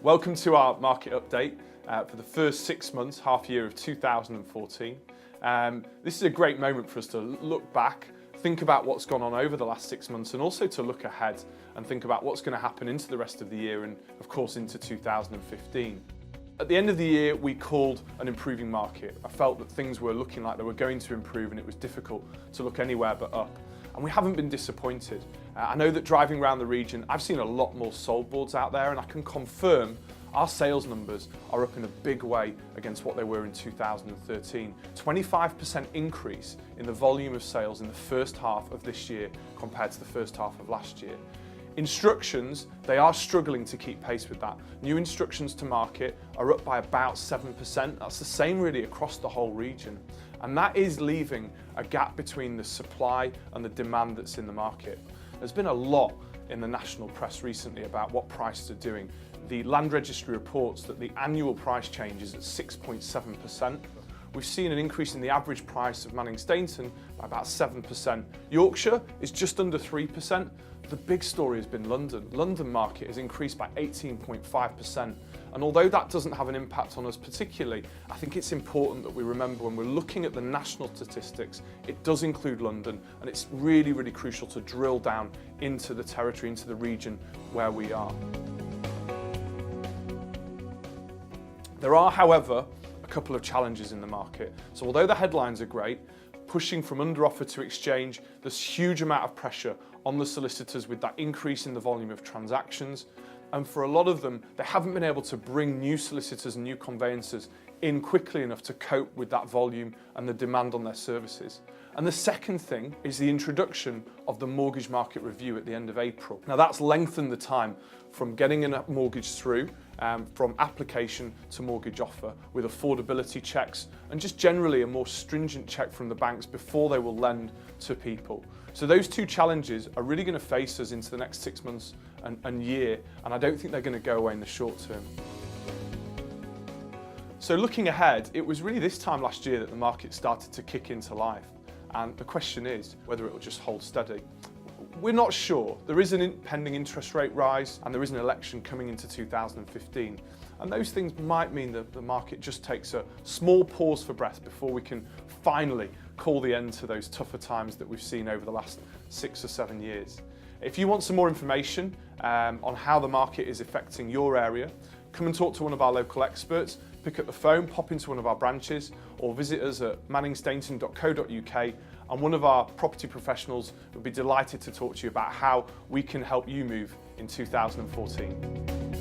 Welcome to our market update for the first 6 months, half year of 2014. This is a great moment for us to look back, think about what's gone on over the last 6 months, and also to look ahead and think about what's going to happen into the rest of the year and, of course, into 2015. At the end of the year, we called an improving market. I felt that things were looking like they were going to improve and it was difficult to look anywhere but up. And we haven't been disappointed. I know that driving around the region, I've seen a lot more sold boards out there, and I can confirm our sales numbers are up in a big way against what they were in 2013. 25% increase in the volume of sales in the first half of this year compared to the first half of last year. Instructions, they are struggling to keep pace with that. New instructions to market are up by about 7%. That's the same really across the whole region. And that is leaving a gap between the supply and the demand that's in the market. There's been a lot in the national press recently about what prices are doing. The Land Registry reports that the annual price change is at 6.7%. We've seen an increase in the average price of Stainton by about 7%. Yorkshire is just under 3%. The big story has been London. London market has increased by 18.5%. And although that doesn't have an impact on us particularly, I think it's important that we remember when we're looking at the national statistics, it does include London, and it's really, really crucial to drill down into the territory, into the region where we are. There are, however, a couple of challenges in the market. So although the headlines are great, pushing from under offer to exchange, there's huge amount of pressure on the solicitors with that increase in the volume of transactions. And for a lot of them, they haven't been able to bring new solicitors and new conveyancers in quickly enough to cope with that volume and the demand on their services. And the second thing is the introduction of the mortgage market review at the end of April. Now that's lengthened the time from getting a mortgage through, from application to mortgage offer, with affordability checks and just generally a more stringent check from the banks before they will lend to people. So those two challenges are really going to face us into the next 6 months and year, and I don't think they're going to go away in the short term. So looking ahead, it was really this time last year that the market started to kick into life, and the question is whether it will just hold steady. We're not sure. There is an impending interest rate rise and there is an election coming into 2015, and those things might mean that the market just takes a small pause for breath before we can finally call the end to those tougher times that we've seen over the last 6 or 7 years. If you want some more information on how the market is affecting your area, come and talk to one of our local experts, pick up the phone, pop into one of our branches, or visit us at manningstainton.co.uk, and one of our property professionals would be delighted to talk to you about how we can help you move in 2014.